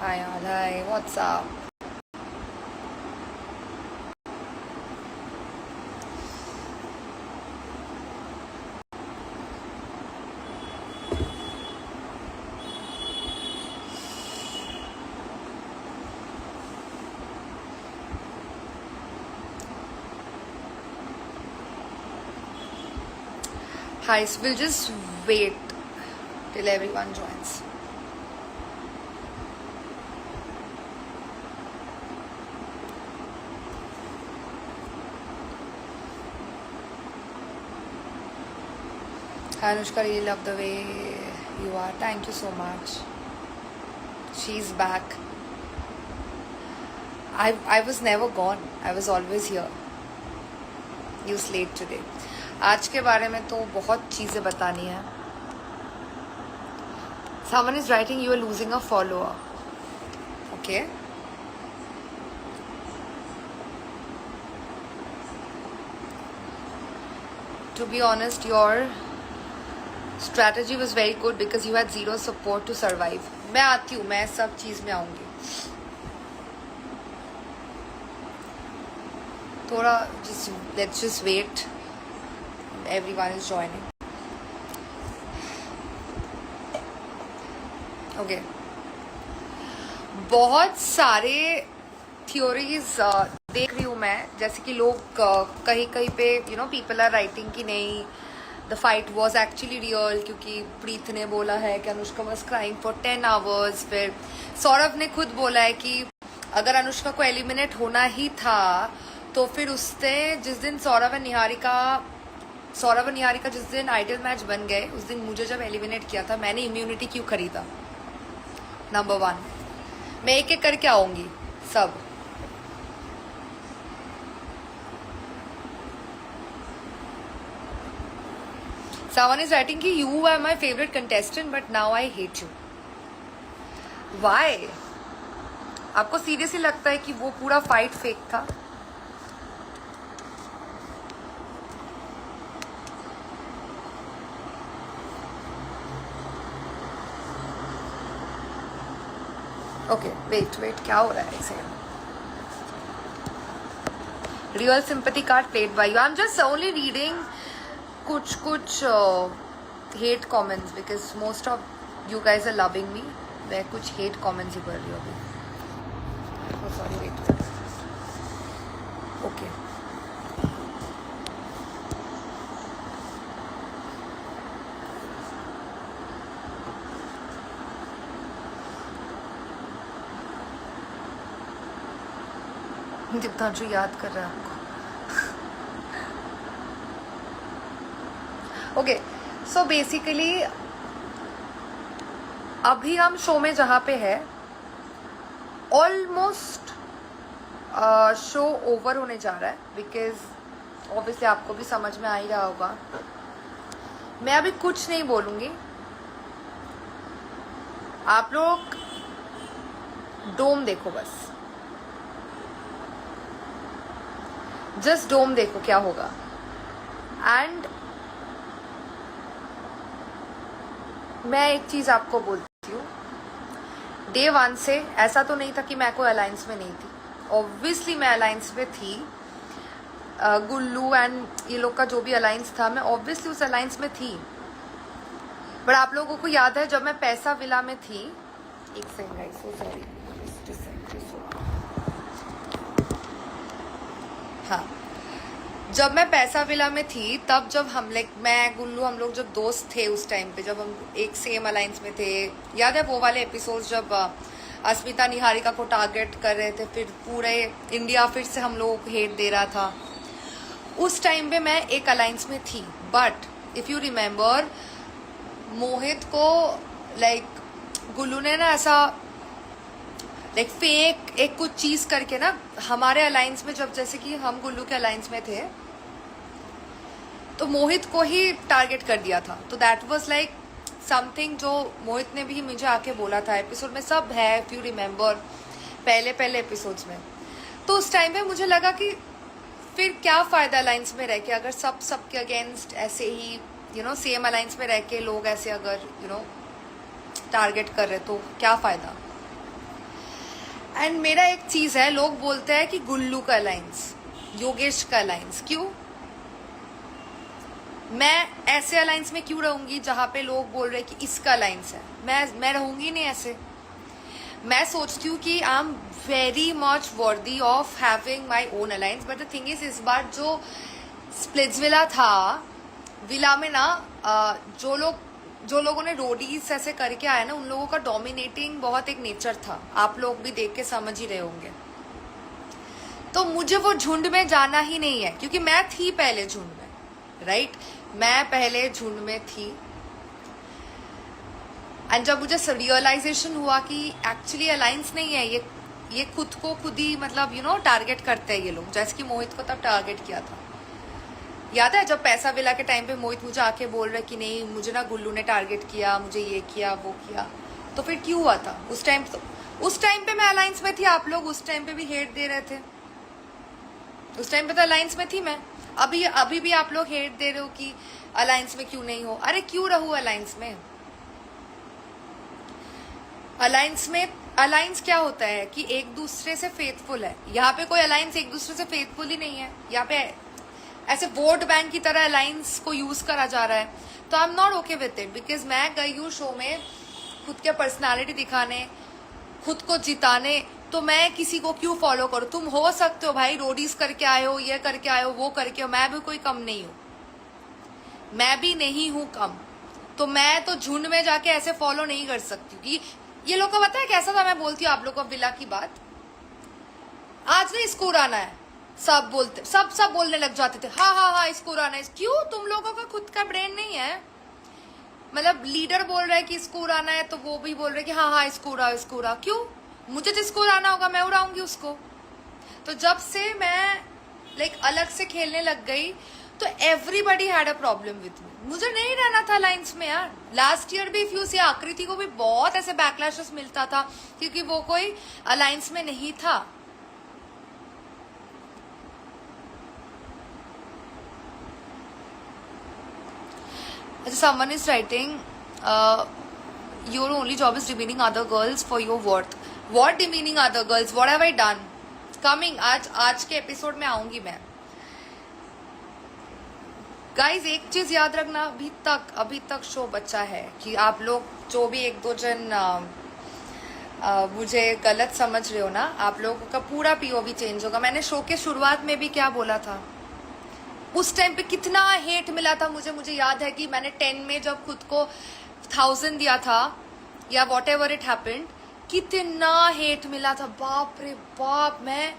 Hi, hi, what's up? Hi, so we'll just wait till everyone joins. Hi, Anushka, really love the way you are. Thank you so much. She's back. I was never gone. I was always here. You late today. आज के बारे में तो बहुत चीज़ें बतानी है. Someone is writing you are losing a follower. Okay. To be honest, your strategy was very good because you had zero support to survive. मैं आती हूँ, मैं सब चीज़ में आऊँगी. थोड़ा let's just wait. Everyone is joining. Okay. बहुत सारे थियोरीज देख रही हूँ मैं, जैसे कि लोग कहीं कहीं पे पीपल आर राइटिंग कि नहीं, the fight was actually real, क्योंकि प्रीत ने बोला है कि Anushka was crying for 10 hours. फिर सौरभ ने खुद बोला है कि अगर अनुष्का को एलिमिनेट होना ही था तो फिर उसने जिस दिन सौरभ और निहारिका जिस दिन आइडल मैच बन गए, उस दिन मुझे जब एलिमिनेट किया था, मैंने इम्यूनिटी क्यों खरीदा. नंबर 1. मैं एक एक करके आऊंगी सब. Someone is writing कि you are my favorite contestant but now I hate you. Why? आपको सीरियसली लगता है कि वो पूरा फाइट फेक था? ओके, वेट क्या हो रहा है इसे? Real sympathy card played by you. I am just only reading कुछ hate comments because most of you guys are loving me. मैं कुछ हेट कमेंट्स ही कर रही हूँ अभी. Sorry, wait. ओके, दिप्तांशु याद कर रहा है आपको. ओके, सो बेसिकली अभी हम शो में जहाँ पे है, ऑलमोस्ट शो ओवर होने जा रहा है, बिकॉज ऑब्वियसली आपको भी समझ में आ ही रहा होगा. मैं अभी कुछ नहीं बोलूँगी. आप लोग डोम देखो, बस जस्ट डोम देखो क्या होगा. एंड मैं एक चीज आपको बोलती हूँ, डे 1 से ऐसा तो नहीं था कि मैं कोई अलायंस में नहीं थी. ऑब्वियसली मैं अलायंस में थी. गुल्लू एंड ये लोग का जो भी अलायंस था, मैं ऑब्वियसली उस अलायंस में थी. बट आप लोगों को याद है जब मैं पैसा विला में थी, एक सेकंड, सो सॉरी, हाँ, जब मैं पैसा विला में थी, तब जब मैं गुल्लू हम लोग जब दोस्त थे उस टाइम पे, जब हम एक सेम अलायंस में थे, याद है वो वाले एपिसोड जब अस्मिता निहारिका को टारगेट कर रहे थे, फिर पूरे इंडिया फिर से हम लोग हेट दे रहा था. उस टाइम पे मैं एक अलायंस में थी. बट इफ यू रिमेम्बर, मोहित को गुल्लू ने ना ऐसा फेक एक कुछ चीज करके ना हमारे अलायंस में, जब जैसे कि हम गुल्लू के अलायंस में थे, तो मोहित को ही टारगेट कर दिया था. तो दैट वाज समथिंग जो मोहित ने भी मुझे आके बोला था. एपिसोड में सब है, इफ यू रिमेम्बर, पहले एपिसोड्स में. तो उस टाइम पे मुझे लगा कि फिर क्या फायदा अलायंस में रह के, अगर सबके अगेंस्ट ऐसे ही सेम अलायंस में रह के लोग ऐसे अगर टारगेट कर रहे, तो क्या फायदा. एंड मेरा एक चीज है, लोग बोलते हैं कि गुल्लू का अलायंस, योगेश का अलायंस, क्यों? मैं ऐसे अलायंस में क्यों रहूंगी जहां पे लोग बोल रहे हैं कि इसका अलायंस है? मैं रहूंगी नहीं ऐसे। मैं सोचती हूँ कि I am very much worthy of having my own alliance. But the thing is, इस बार जो स्प्लिट्सविला था, विला में ना जो लोगों ने रोडीज ऐसे करके आया ना, उन लोगों का डोमिनेटिंग बहुत एक नेचर था। आप लोग भी देख के समझ ही रहे होंगे। तो मुझे वो झुंड में जाना ही नहीं है, क्योंकि मैं थी पहले झुंड में, राइट? मैं पहले झुंड में थी। एंड जब मुझे रियलाइजेशन हुआ कि एक्चुअली अलायंस नहीं है, ये खुद को खुद ही मतलब टारगेट करते हैं ये लोग, जैसे कि मोहित को तब टारगेट किया था। याद है जब पैसा विला के टाइम पे मोहित मुझे आके बोल रहे कि नहीं, मुझे ना गुल्लू ने टारगेट किया, मुझे ये किया वो किया। तो फिर क्यों हुआ था उस टाइम पे मैं अलायंस में थी। आप लोग उस टाइम पे भी हेट दे रहे थे। उस टाइम पे तो अलायंस में थी मैं। अभी भी आप लोग हेट दे रहे हो कि अलायंस में क्यों नहीं हो। अरे क्यों रहूं अलायंस में? अलायंस क्या होता है कि एक दूसरे से फेथफुल है। यहाँ पे कोई अलायंस एक दूसरे से फेथफुल ही नहीं है। यहाँ पे ऐसे वोट बैंक की तरह अलायंस को यूज करा जा रहा है। तो I am not okay with it, because मैं गई हूँ शो में खुद के पर्सनालिटी दिखाने, खुद को जिताने। तो मैं किसी को क्यों फॉलो करूं? तुम हो सकते हो भाई, रोडीज करके आए हो, ये करके आए हो, वो करके हो। मैं भी कोई कम नहीं हूं, मैं भी नहीं हूं कम। तो मैं तो झुंड में जाके ऐसे फॉलो नहीं कर सकती कि ये लोग को पता है कैसा था। मैं बोलती हूँ आप लोग को विला की बात, आज ना इसको उड़ाना है, सब बोलते, सब बोलने लग जाते थे, हाँ हाँ हाँ इसको उड़ाना है। क्यों? तुम लोगों का खुद का ब्रेन नहीं है? मतलब लीडर बोल रहा है कि इसको उड़ाना है, तो वो भी बोल रहे कि हाँ हाँ इसको उड़ाओ, इसको उड़ाओ। क्यों? मुझे जिसको उड़ाना होगा मैं उड़ाऊंगी उसको। तो जब से मैं अलग से खेलने लग गई, तो everybody had a problem with me. मुझे नहीं रहना था लाइन्स में यार। लास्ट ईयर भी फ्यूज या आकृति को भी बहुत ऐसे बैकलैशेस मिलता था, क्योंकि वो कोई अलायंस में नहीं था। Someone is writing, your only job is demeaning other girls for your worth. What demeaning other girls? What have I done? Coming आज के एपिसोड में आऊंगी मैं। गाइज एक चीज याद रखना, अभी तक शो बचा है कि आप लोग जो भी एक दो जन मुझे गलत समझ रहे हो ना, आप लोगों का पूरा पीओवी चेंज होगा। मैंने शो के शुरुआत में भी क्या बोला था, उस टाइम पे कितना हेट मिला था मुझे याद है कि मैंने 10 में जब खुद को 1000 दिया था या वॉट एवर इट हैपेंड, कितना हेट मिला था। बाप रे बाप, मैं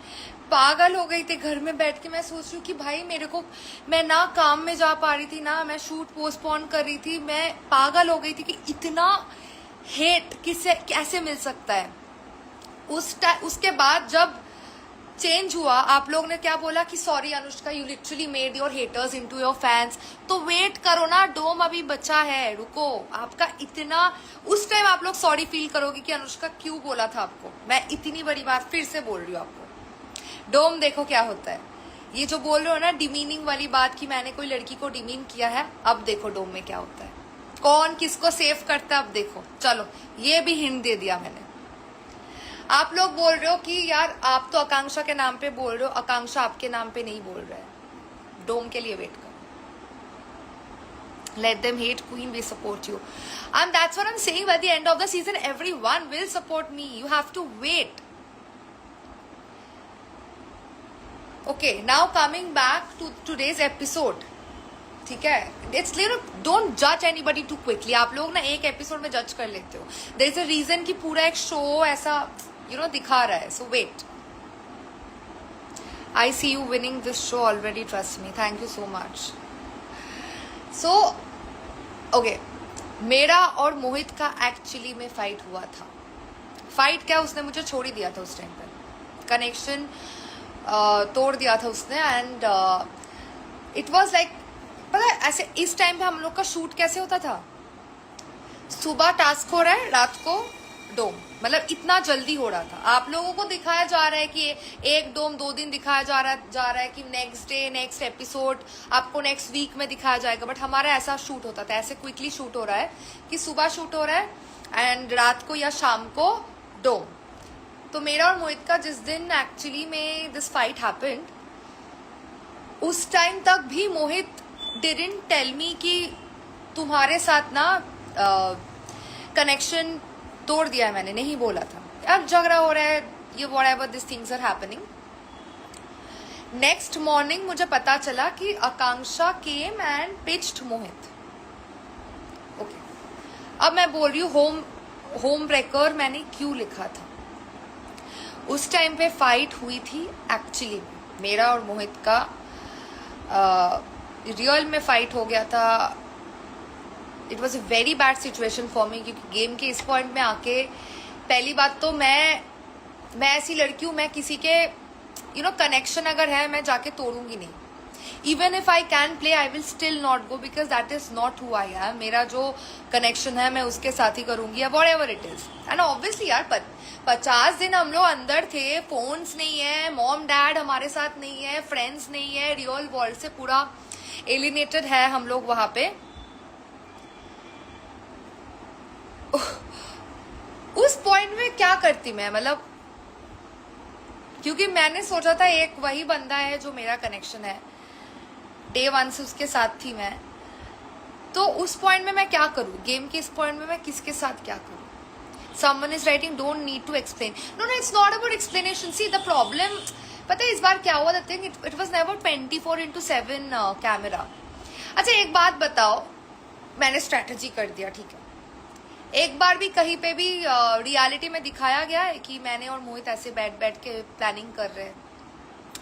पागल हो गई थी घर में बैठ के। मैं सोच रही हूँ कि भाई मैं ना काम में जा पा रही थी, ना मैं शूट पोस्टपोन कर रही थी। मैं पागल हो गई थी कि इतना हेट कैसे मिल सकता है। उसके बाद जब चेंज हुआ, आप लोग ने क्या बोला कि sorry Anushka, you literally made your haters into your fans. तो वेट करो ना, डोम अभी बचा है, रुको। आपका इतना उस टाइम आप लोग सॉरी फील करोगे कि अनुष्का क्यों बोला था आपको। मैं इतनी बड़ी बात फिर से बोल रही हूँ आपको। डोम देखो क्या होता है। ये जो बोल रहे हो ना डिमीनिंग वाली बात कि मैंने कोई लड़की को डिमीन किया है, अब देखो डोम में क्या होता है, कौन किसको सेव करता है। अब देखो, चलो ये भी हिंट दे दिया मैंने। आप लोग बोल रहे हो कि यार आप तो आकांक्षा के नाम पे बोल रहे हो, आकांक्षा आपके नाम पे नहीं बोल रहा है। डोम के लिए वेट करो। Let them hate queen, we support you. And that's what I'm saying, by the end of the season everyone will support me. You have to wait. Okay, now coming back to today's episode. ठीक है, it's don't जज anybody to quickly. आप लोग ना एक episode में जज कर लेते हो। देयर इज अ रीजन कि पूरा एक शो ऐसा दिखा रहा है। So wait, I see you winning this show already, trust me. Thank you so much. So okay, मेरा और मोहित का एक्चुअली में फाइट हुआ था। फाइट क्या, उसने मुझे छोड़ ही दिया था उस टाइम पर, कनेक्शन तोड़ दिया था उसने। एंड इट वॉज लाइक, पता है ऐसे इस टाइम पे हम लोग का शूट कैसे होता था, सुबह टास्क हो रहा है, रात को डोम, मतलब इतना जल्दी हो रहा था। आप लोगों को दिखाया जा रहा है कि एक डोम 2 दिन दिखाया जा रहा है कि नेक्स्ट डे नेक्स्ट एपिसोड आपको नेक्स्ट वीक में दिखाया जाएगा। बट हमारा ऐसा शूट होता था, ऐसे क्विकली शूट हो रहा है कि सुबह शूट हो रहा है एंड रात को या शाम को डोम। तो मेरा और मोहित का जिस दिन एक्चुअली में दिस फाइट हैपेंड, उस टाइम तक भी मोहित डिडंट टेल मी कि तुम्हारे साथ ना कनेक्शन तोड़ दिया है मैंने, नहीं बोला था। अब झगड़ा हो रहा है, ये whatever this things are happening. Next morning मुझे पता चला कि Akanksha came and pitched Mohit. Okay, अब मैं बोल रही हूँ होम ब्रेकर मैंने क्यों लिखा था। उस टाइम पे फाइट हुई थी एक्चुअली, मेरा और मोहित का रियल में फाइट हो गया था। It was a very bad situation for me, क्योंकि गेम के इस पॉइंट में आके पहली बात तो मैं ऐसी लड़की हूँ, मैं किसी के कनेक्शन अगर है मैं जाके तोड़ूंगी नहीं। Even if I can play I will still not go, because that is not who I am. मेरा जो कनेक्शन है मैं उसके साथ ही करूंगी, what ever it is. And obviously यार 50 दिन हम लोग अंदर थे, फोन्स नहीं है, मॉम डैड हमारे साथ नहीं है, फ्रेंड्स नहीं है, रियल वर्ल्ड से पूरा एलिनेटेड है हम लोग वहां पे। उस पॉइंट में क्या करती मैं, मतलब क्योंकि मैंने सोचा था एक वही बंदा है जो मेरा कनेक्शन है, डे 1 से उसके साथ थी मैं। तो उस पॉइंट में मैं क्या करूं, गेम के इस पॉइंट में मैं किसके साथ क्या करूं। Someone is writing don't need to explain. No, it's not about explanation. See, the problem, पता है इस बार क्या हुआ, the thing it was never 24/7 camera. अच्छा एक बात बताओ, मैंने स्ट्रेटेजी कर दिया, ठीक है, एक बार भी कहीं पे भी रियलिटी में दिखाया गया है कि मैंने और मोहित ऐसे बैठ के प्लानिंग कर रहे हैं।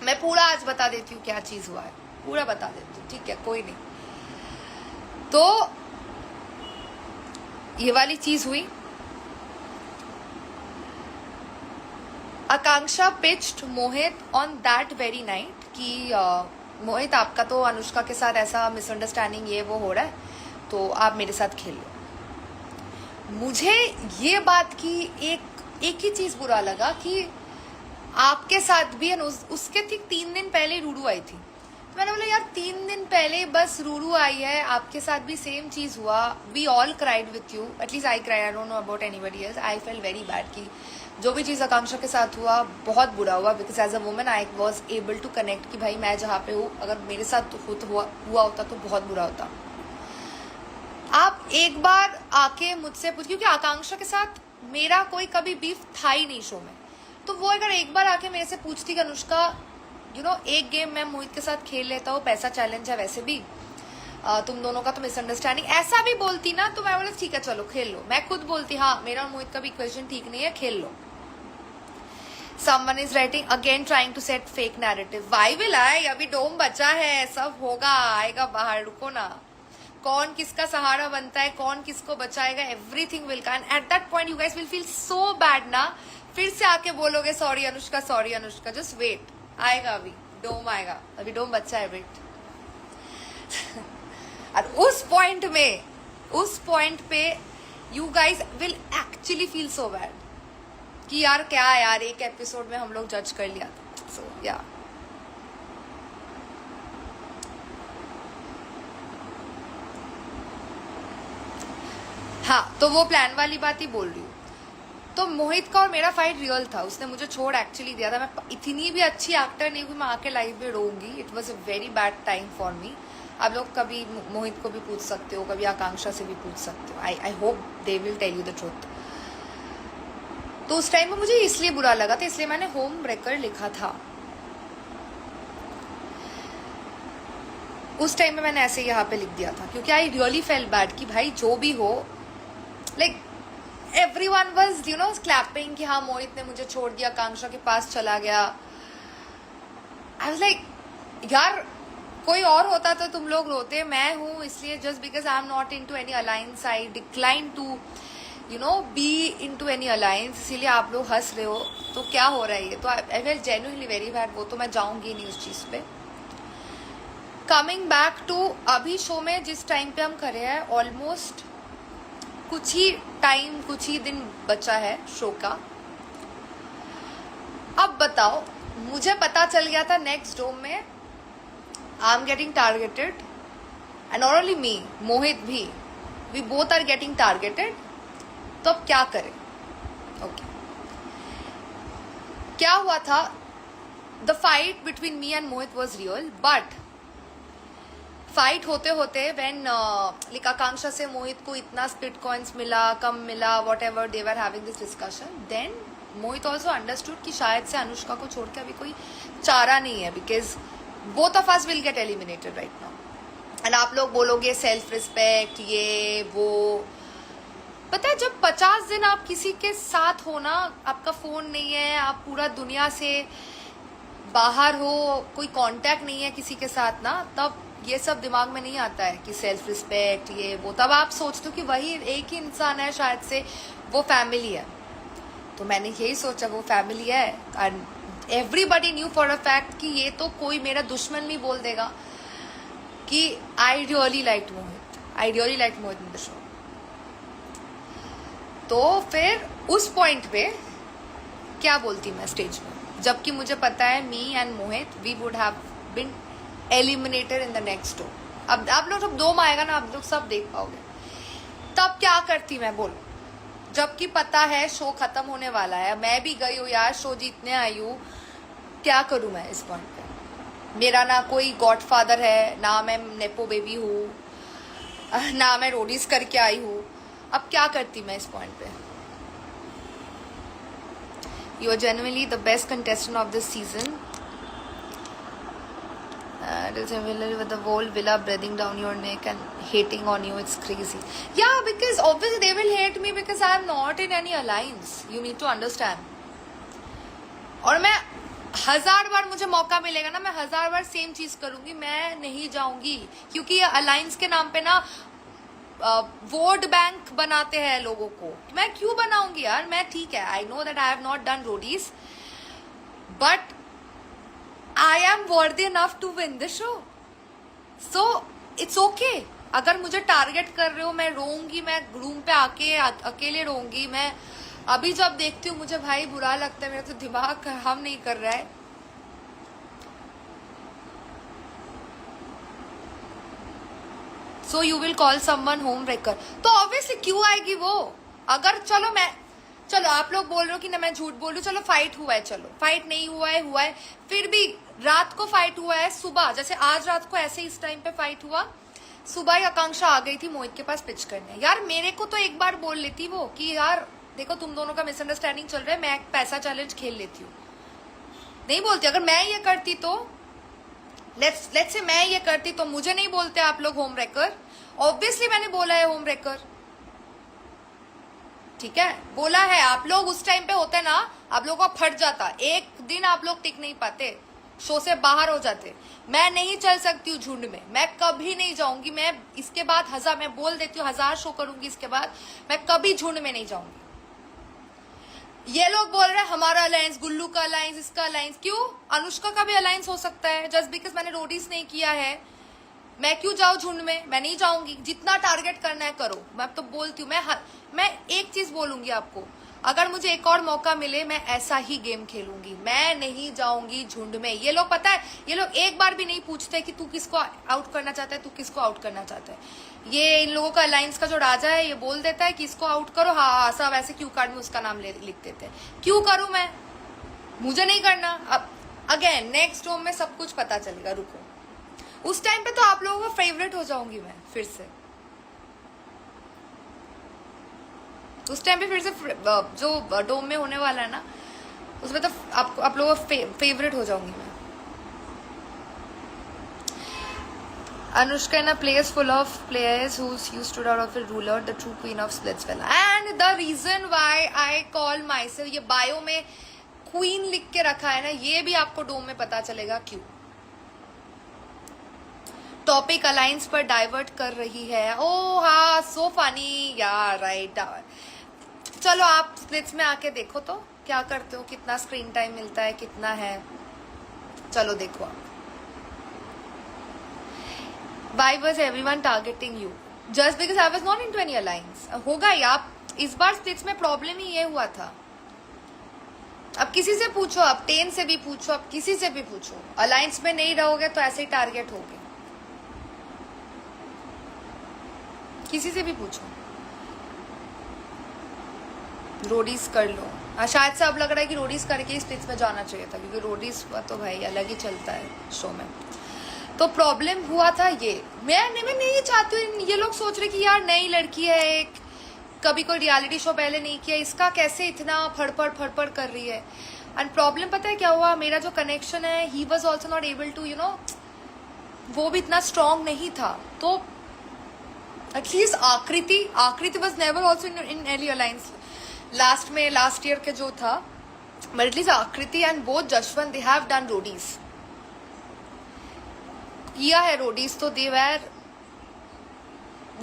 मैं पूरा आज बता देती हूँ क्या चीज हुआ है, पूरा बता देती हूँ, ठीक है, कोई नहीं। तो ये वाली चीज हुई। Akanksha pitched Mohit on that very night कि मोहित आपका तो अनुष्का के साथ ऐसा मिसअंडरस्टैंडिंग ये वो हो रहा है, तो आप मेरे साथ खेल लो। मुझे ये बात की एक ही चीज बुरा लगा कि आपके साथ भी, उसके ठीक 3 दिन पहले रूरू आई थी। तो मैंने बोला यार 3 दिन पहले बस रूरू आई है, आपके साथ भी सेम चीज हुआ। We all cried with you, at least I cried, I don't know about anybody else. I fell very bad कि जो भी चीज आकांक्षा के साथ हुआ बहुत बुरा हुआ, because as a woman I was able to connect कि भाई मैं जहाँ पे हूँ, अगर मेरे साथ हुआ होता तो बहुत बुरा होता। आप एक बार आके मुझसे पूछ, क्योंकि आकांक्षा के साथ मेरा कोई कभी बीफ था ही नहीं शो में, तो वो अगर एक बार आके मेरे से पूछती कि अनुष्का एक गेम मैं मोहित के साथ खेल लेता हूँ, पैसा चैलेंज है वैसे भी, तुम दोनों का तो मिसअंडरस्टैंडिंग, ऐसा भी बोलती ना, तो मैं बोला ठीक है चलो खेल लो। मैं खुद बोलती हाँ मेरा और मोहित का भी इक्वेशन ठीक नहीं है, खेल लो। Someone is writing again trying to set fake narrative. Why will I? अभी डोम बचा है, सब होगा, आएगा बाहर, रुको ना। कौन किसका सहारा बनता है, कौन किसको बचाएगा, everything will come. At that point you guys will feel so bad ना, फिर से आके बोलोगे सॉरी अनुष्का, जस्ट वेट, आएगा अभी डोम आएगा, अभी डोम बच्चा है, वेट। और उस पॉइंट पे you guys will actually feel so bad कि यार क्या है यार, एक एपिसोड में हम लोग जज कर लिया था। सो या हाँ, तो वो प्लान वाली बात ही बोल रही हूँ। तो मोहित का और मेरा फाइट रियल था, उसने मुझे छोड़ एक्चुअली दिया था। मैं इतनी भी अच्छी एक्टर नहीं हुई मैं आके लाइव में रोऊंगी। It was a very bad time for me. आप लोग कभी मोहित को भी पूछ सकते हो, कभी आकांक्षा से भी पूछ सकते हो। I hope they will tell you the truth. तो उस टाइम में मुझे इसलिए बुरा लगा था, इसलिए मैंने होम ब्रेकर लिखा था। उस टाइम में मैंने ऐसे यहाँ पे लिख दिया था क्योंकि आई रियली फेल बैड कि भाई जो भी हो, लाइक everyone was clapping कि हाँ मोहित ने मुझे छोड़ दिया, आकांक्षा के पास चला गया। I was like यार कोई और होता तो तुम लोग रोते, मैं हूँ इसलिए just because I am not into any alliance I decline to be into any alliance, इसीलिए आप लोग हंस रहे हो। तो क्या हो रहा है ये, तो I felt genuinely very bad। वो तो मैं जाऊंगी नहीं उस चीज पे। कमिंग बैक टू अभी शो में जिस टाइम पे हम करे हैं, ऑलमोस्ट कुछ ही दिन बचा है शो का। अब बताओ, मुझे पता चल गया था नेक्स्ट डोम में I am getting targeted, and not only me, Mohit भी, we both are getting targeted. तो अब क्या करें? ओके, क्या हुआ था, the fight between me and Mohit was real, but fight होते होते व्हेन लाइक आकांक्षा से मोहित को इतना स्प्लिट कॉइन्स मिला, कम मिला, whatever they were having this discussion, then Mohit also understood कि शायद से अनुष्का को छोड़ के अभी कोई चारा नहीं है, because both of us will get eliminated right now. And आप लोग बोलोगे सेल्फ रिस्पेक्ट ये वो, पता है जब 50 दिन आप किसी के साथ हो ना, आपका फोन नहीं है, आप पूरा दुनिया से बाहर हो, कोई कांटेक्ट नहीं है किसी के साथ ना, तब ये सब दिमाग में नहीं आता है कि सेल्फ रिस्पेक्ट ये वो, तब आप सोचते हो कि वही एक ही इंसान है, शायद से वो फैमिली है। तो मैंने यही सोचा वो फैमिली है, and everybody knew for a fact कि ये तो कोई मेरा दुश्मन भी बोल देगा कि I really like Mohit in the show. तो फिर उस पॉइंट पे क्या बोलती मैं स्टेज में, जबकि मुझे पता है me and Mohit we would have been eliminated in the next show. अब आप लोग जब 2 में आएगा ना, आप लोग सब देख पाओगे, तब क्या करती मैं बोलो, जबकि पता है शो खत्म होने वाला है, मैं भी गई हूँ यार, शो जीतने आई हूँ, क्या करूँ मैं इस पॉइंट पे। मेरा ना कोई गॉडफादर है, ना मैं नेपो बेबी हूँ, ना मैं रोडीज करके आई हूँ, अब क्या करती मैं इस पॉइंट पे। You are genuinely the best contestant of this season, with the whole villa breathing down your neck and hating on you, it's crazy. Yeah, because obviously they will hate me because I am not in any alliance. You need to understand. और मैं 1000 बार मुझे मौका मिलेगा ना, मैं 1000 बार same चीज करूंगी, मैं नहीं जाऊंगी, क्योंकि अलायंस के नाम पे ना वोट बैंक बनाते हैं लोगों को। मैं क्यों बनाऊंगी यार, मैं ठीक है, I know that I have not done Roadies, but I am worthy enough to win the show. So it's okay. अगर मुझे टारगेट कर रहे हो, मैं रोऊंगी, मैं रूम पे आके अकेले रोऊंगी। मैं अभी जब देखती हूँ मुझे भाई बुरा लगता है, मेरा तो दिमाग काम नहीं कर रहा है। So you will call someone home wrecker. तो obviously क्यों आएगी वो, अगर चलो आप लोग बोल रहे हो कि ना मैं झूठ बोल रही हूँ, चलो फाइट हुआ है, चलो फाइट नहीं हुआ है, फिर भी रात को फाइट हुआ है, सुबह जैसे आज रात को ऐसे इस टाइम पे फाइट हुआ, सुबह ही आकांक्षा आ गई थी मोहित के पास पिच करने। यार मेरे को तो एक बार बोल लेती वो कि यार देखो तुम दोनों का मिसअंडरस्टैंडिंग चल रहा है, मैं एक पैसा चैलेंज खेल लेती हूँ। नहीं बोलती, अगर मैं ये करती तो लेट्स से मैं ये करती तो मुझे नहीं बोलते आप लोग होम रेकर। ऑब्वियसली मैंने बोला है होम रेकर, ठीक है, बोला है। आप लोग उस टाइम पे होते ना, आप लोगों का फट जाता, एक दिन आप लोग टिक नहीं पाते, शो से बाहर हो जाते। मैं नहीं चल सकती हूँ झुंड में, मैं कभी नहीं जाऊंगी। मैं इसके बाद मैं बोल देती हूँ 1000 शो करूंगी, इसके बाद मैं कभी झुंड में नहीं जाऊंगी। ये लोग बोल रहे हैं हमारा अलायंस, गुल्लू का अलायंस, इसका अलायंस, क्यों? अनुष्का का भी अलायंस हो सकता है, जस्ट बिकॉज मैंने रोडीज नहीं किया है मैं क्यों जाऊं झुंड में, मैं नहीं जाऊंगी। जितना टारगेट करना है करो, मैं तो बोलती हूँ। मैं एक चीज बोलूंगी आपको, अगर मुझे एक और मौका मिले मैं ऐसा ही गेम खेलूंगी, मैं नहीं जाऊंगी झुंड में। ये लोग पता है, ये लोग एक बार भी नहीं पूछते कि तू किसको आउट करना चाहता है, तू किसको आउट करना चाहता है। ये इन लोगों का अलायंस का जो राजा है, ये बोल देता है कि इसको आउट करो, हाँ सब ऐसे क्यू कार्ड में उसका नाम लिख देते हैं। क्यों करूं मैं, मुझे नहीं करना। अब अगेन नेक्स्ट होम में सब कुछ पता चलेगा, रुको। उस टाइम पे तो आप लोगों का फेवरेट हो जाऊंगी मैं फिर से, उस टाइम पे फिर से जो डोम में होने वाला है ना, उसमें तो आप लोगों का फेवरेट हो जाऊंगी मैं। Anushka in a place full of players whose you stood out of a ruler, the true queen of Splitsvilla. And the reason why I call myself, ये बायो में क्वीन लिख के रखा है ना, ये भी आपको डोम में पता चलेगा क्यों। टॉपिक अलायंस पर डाइवर्ट कर रही है। ओ हाँ, सो फनी यार, राइट। चलो आप स्प्लिट्स में आके देखो तो क्या करते हो, कितना स्क्रीन टाइम मिलता है, कितना है, चलो देखो आप। Why was everyone targeting you? Just because I was not into any alliance. होगा ही, आप इस बार स्प्लिट्स में प्रॉब्लम ही ये हुआ था। अब किसी से पूछो, आप 10 से भी पूछो, आप किसी से भी पूछो, अलायंस में नहीं रहोगे तो ऐसे ही टारगेट होगे, किसी से भी पूछो। रोडीज कर लो। शायद से अब लग रहा है कि रोडीज करके ही स्प्लिट्स में जाना चाहिए था, क्योंकि रोडीज का तो भाई अलग ही चलता है शो में। तो प्रॉब्लम हुआ था ये, मैं नहीं चाहती हूँ, ये लोग सोच रहे कि यार नई लड़की है, एक कभी कोई रियलिटी शो पहले नहीं किया, इसका कैसे इतना फड़फड़ कर रही है। एंड प्रॉब्लम पता है क्या हुआ, मेरा जो कनेक्शन है, he was also not able to वो भी इतना स्ट्रांग नहीं था। तो at least Aakriti was never also in any alliance last year के जो था, but at least Aakriti and both Jashwant they have done Roadies, किया है रोडीज, तो दे वेर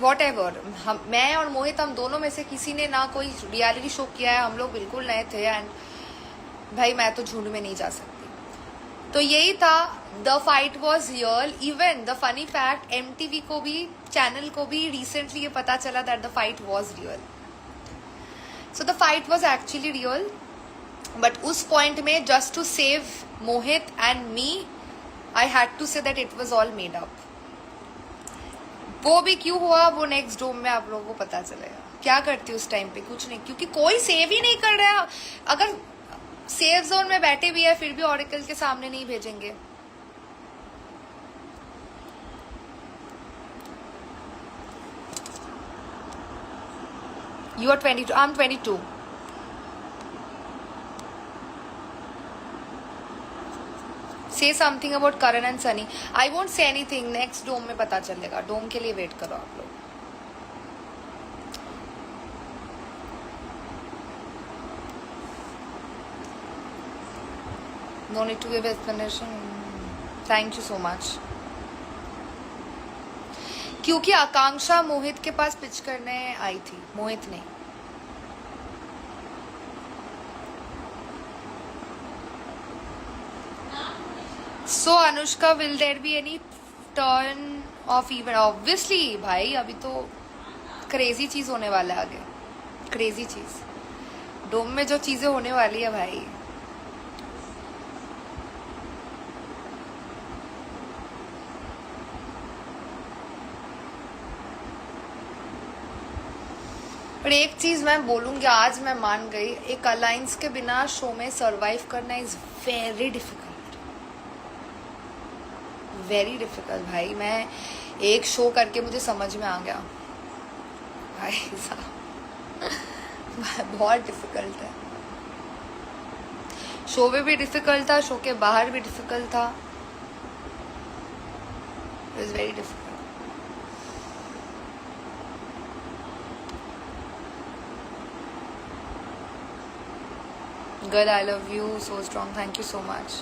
वॉट एवर। मैं और मोहित, हम दोनों में से किसी ने ना कोई रियलिटी शो किया है, हम लोग बिल्कुल नए थे। एंड भाई मैं तो झुंड में नहीं जा सकती। तो यही था, the fight was real. Even the funny fact, MTV को भी, चैनल को भी रिसेंटली ये पता चला that the fight was real. So the fight was actually real, but उस पॉइंट में just to save Mohit and me, I had to say that it was all made up. वो भी क्यों हुआ, वो नेक्स्ट डोम में आप लोगों को पता चलेगा। क्या करती उस टाइम पे, कुछ नहीं, क्योंकि कोई सेव ही नहीं कर रहा है। अगर सेफ जोन में बैठे भी है, फिर भी ऑरेकल के सामने नहीं भेजेंगे। You are 22, I'm 22. Say something about Karan and Sunny. I won't say anything, next डोम में पता चलेगा। डोम के लिए वेट करो आप लोग। No need to give explanation. Thank you so much. क्योंकि आकांक्षा मोहित के पास पिच करने आई थी, मोहित नहीं। So Anushka, will there be any turn of event? Obviously भाई, अभी तो क्रेजी चीज होने वाला है आगे, क्रेजी चीज डोम में जो चीजें होने वाली है भाई। पर एक चीज मैं बोलूंगी, आज मैं मान गई, एक अलायंस के बिना शो में सरवाइव करना is very difficult, very difficult भाई। मैं एक शो करके मुझे समझ में आ गया भाई साहब, बहुत डिफिकल्ट है। शो में भी डिफिकल्ट था, शो के बाहर भी डिफिकल्ट था, it is very difficult. Good, I love you, so strong, thank you so much.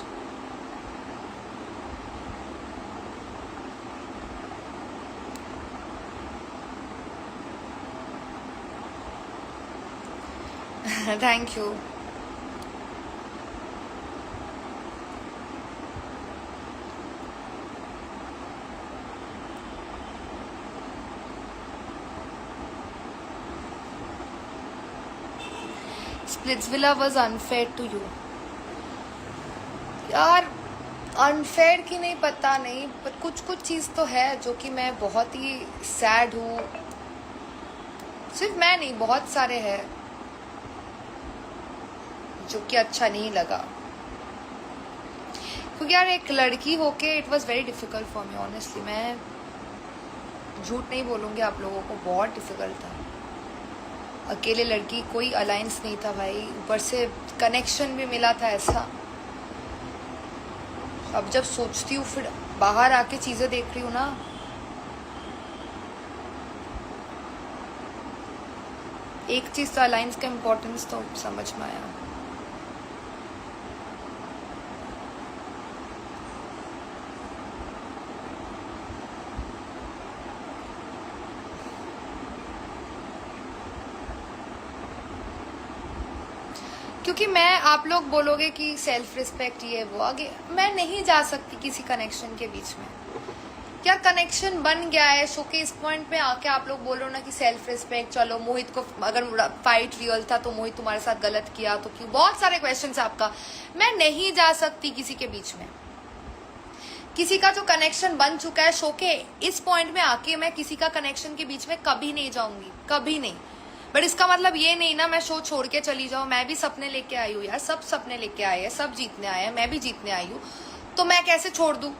Thank you. Splitsvilla was unfair to you. यार अनफेयर की नहीं, पता नहीं, पर कुछ चीज़ तो है जो कि मैं बहुत ही सैड हूँ। सिर्फ मैं नहीं, बहुत सारे हैं जो कि अच्छा नहीं लगा। क्योंकि यार एक लड़की होके it was very difficult for me, honestly. मैं झूठ नहीं बोलूँगी आप लोगों को, बहुत डिफिकल्ट था। अकेले लड़की, कोई अलायंस नहीं था भाई, ऊपर से कनेक्शन भी मिला था ऐसा। अब जब सोचती हूँ, फिर बाहर आके चीज़ें देख रही हूँ ना, एक चीज़ तो अलायंस का इम्पोर्टेंस तो समझ में आया। क्योंकि मैं, आप लोग बोलोगे कि सेल्फ रिस्पेक्ट ये वो, आगे मैं नहीं जा सकती किसी कनेक्शन के बीच में। क्या कनेक्शन बन गया है, शो के इस पॉइंट पे आके आप लोग बोलो ना कि सेल्फ रिस्पेक्ट। चलो मोहित को, अगर फाइट रियल था तो मोहित तुम्हारे साथ गलत किया तो क्यों, बहुत सारे क्वेश्चन है आपका। मैं नहीं जा सकती किसी के बीच में। किसी का जो कनेक्शन बन चुका है शो के इस पॉइंट में आके, मैं किसी का कनेक्शन के बीच में कभी नहीं जाऊंगी, कभी नहीं। बट इसका मतलब ये नहीं ना मैं शो छोड़ के चली जाऊं। मैं भी सपने लेके आई हूँ यार, सब सपने लेके आए हैं, सब जीतने आए हैं, मैं भी जीतने आई हूँ, तो मैं कैसे छोड़ दूं?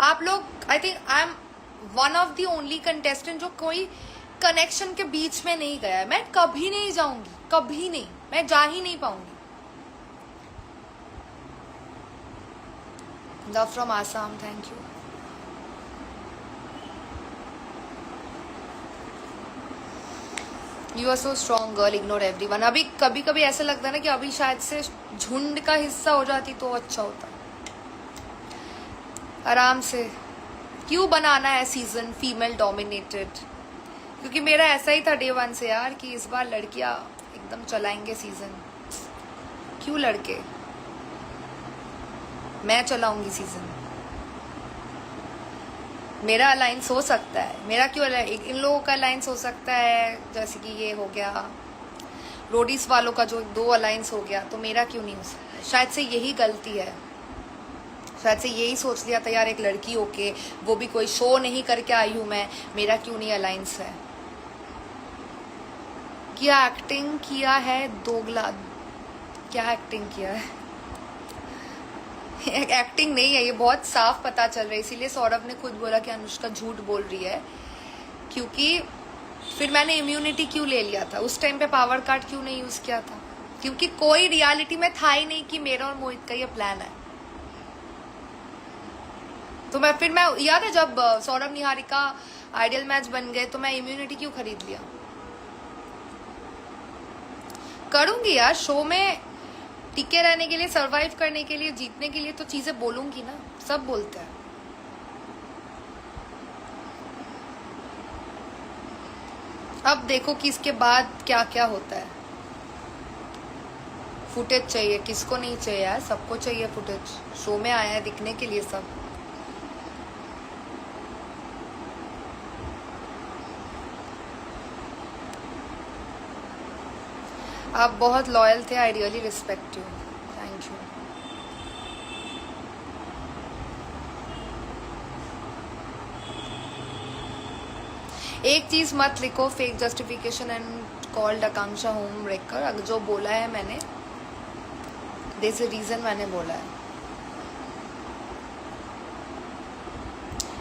आप लोग, I think I am one of the only contestant जो कोई कनेक्शन के बीच में नहीं गया है। मैं कभी नहीं जाऊंगी, कभी नहीं, मैं जा ही नहीं पाऊंगी। Love from Assam, thank you. You are so strong girl, ignore everyone. अभी कभी कभी ऐसा लगता है ना कि अभी शायद से झुंड का हिस्सा हो जाती तो अच्छा होता। आराम से क्यों बनाना है सीजन फीमेल डोमिनेटेड? क्योंकि मेरा ऐसा ही था डे वन से यार कि इस बार लड़कियां एकदम चलाएंगे सीजन। क्यों लड़के? मैं चलाऊंगी सीजन। मेरा अलायंस हो सकता है, मेरा क्यों इन लोगों का अलायंस हो सकता है, जैसे कि ये हो गया रोडीज वालों का जो 2 अलायंस हो गया, तो मेरा क्यों नहीं हो सकता? शायद से यही गलती है, शायद से यही सोच लिया था यार एक लड़की होके, वो भी कोई शो नहीं करके आई हूं मैं, मेरा क्यों नहीं अलायंस है? क्या एक्टिंग किया है दोगला? क्या एक्टिंग किया है? एक्टिंग नहीं है, ये बहुत साफ पता चल रहा है। इसीलिए सौरभ ने खुद बोला कि अनुष्का झूठ बोल रही है, क्योंकि फिर मैंने इम्यूनिटी क्यों ले लिया था उस टाइम पे, पावर कार्ड क्यों नहीं यूज किया था? क्योंकि कोई रियलिटी में था ही नहीं कि मेरा और मोहित का ये प्लान है। तो मैं याद है जब सौरभ निहारिका आइडियल मैच बन गए तो मैं इम्यूनिटी क्यों खरीद लिया? करूंगी यार शो में टिके रहने के लिए, सरवाइव करने के लिए, जीतने के लिए तो चीजें बोलूंगी ना, सब बोलते हैं। अब देखो कि इसके बाद क्या क्या होता है। फुटेज चाहिए, किसको नहीं चाहिए यार, सबको चाहिए फुटेज। शो में आया है दिखने के लिए सब। आप बहुत लॉयल थे, I really respect you, thank you. एक चीज मत लिखो, fake justification and called Akanksha home wrecker. अगर जो बोला है मैंने, दिस रीजन मैंने बोला है।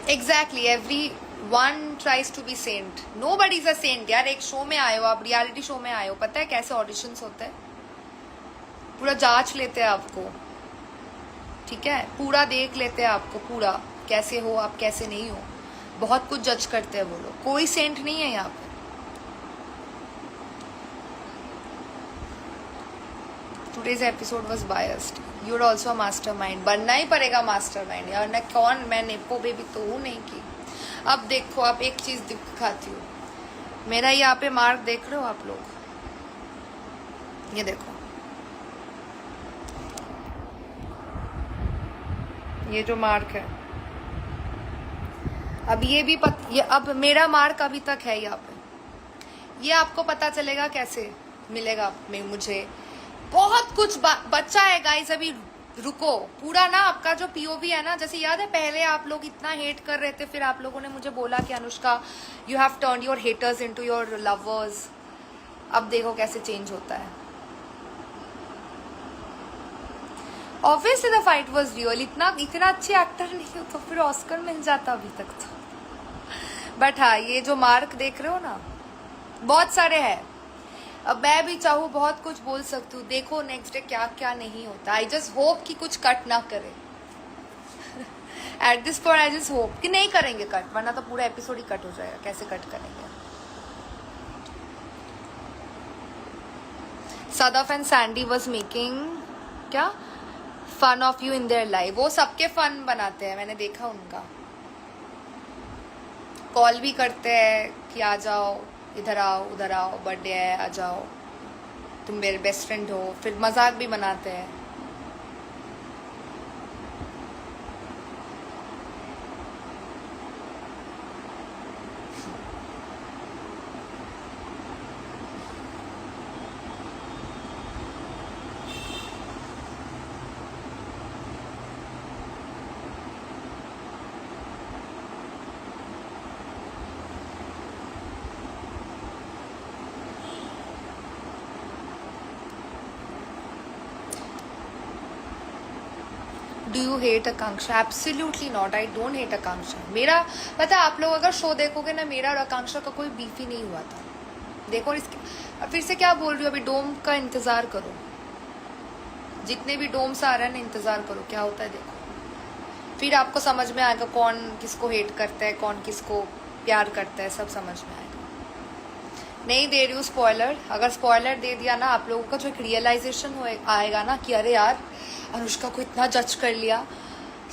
Exactly, everyone tries to be saint, nobody is a saint यार। एक शो में आए हो आप, रियलिटी शो में आए हो, पता है कैसे ऑडिशंस होते हैं? पूरा जांच लेते हैं आपको, ठीक है, पूरा देख लेते हैं आपको, पूरा कैसे हो आप, कैसे नहीं हो, बहुत कुछ जज करते हैं वो लोग। कोई सेंट नहीं है यहाँ पे। Today's episode was biased, you are also mastermind. बनना ही पड़ेगा मास्टरमाइंड यार, न कौन, मैं नेपो बेबी तो हूं नहीं की। अब देखो, आप एक चीज दिखाती हूँ, मेरा यहाँ पे मार्क देख रहे हो आप लोग? ये देखो, ये जो मार्क है, अब ये भी ये अब मेरा मार्क अभी तक है यहाँ पे। ये आपको पता चलेगा कैसे मिलेगा मुझे। बहुत कुछ बच्चा है गाइस, अभी रुको। पूरा ना आपका जो पीओवी है ना, जैसे याद है पहले आप लोग इतना हेट कर रहे थे, फिर आप लोगों ने मुझे बोला कि Anushka you have turn your haters into your lovers. अब देखो कैसे चेंज होता है। Obviously the fight was real. इतना अच्छे एक्टर नहीं हो तो फिर ऑस्कर मिल जाता अभी तक तो। बट हाँ, ये जो मार्क देख रहे हो ना, बहुत सारे हैं। अब मैं भी चाहूँ बहुत कुछ बोल सकती हूँ। देखो नेक्स्ट डे क्या क्या नहीं होता। आई जस्ट होप कि कुछ कट ना करे। At this point I just hope कि नहीं करेंगे कट, वरना तो पूरा एपिसोड ही कट हो जाएगा। कैसे कट करेंगे? Sadaf and Sandy was making क्या fun of you in their life. वो सबके फन बनाते हैं, मैंने देखा उनका। कॉल भी करते हैं कि आ जाओ, इधर आओ, उधर आओ, बर्थडे है, आ जाओ, तुम मेरे बेस्ट फ्रेंड हो। फिर मजाक भी बनाते हैं। Do you hate Akanksha? Absolutely not, I don't hate Akanksha. मेरा पता है, आप लोग अगर शो देखोगे ना, मेरा और आकांक्षा का कोई बीफ ही नहीं हुआ था. देखो इसके फिर से क्या बोल रही हो, अभी डोम का इंतजार करो. जितने भी डोम्स आ रहे हैं ना, इंतजार करो क्या होता है. देखो फिर आपको समझ में आएगा कौन किसको हेट करता है, कौन किसको प्यार करता है, सब समझ में आएगा. नहीं दे रही हूँ स्पॉइलर. अगर स्पॉइलर दे दिया ना, आप लोगों का जो एक रियलाइजेशन आएगा ना कि अरे यार अनुष्का को इतना जज कर लिया,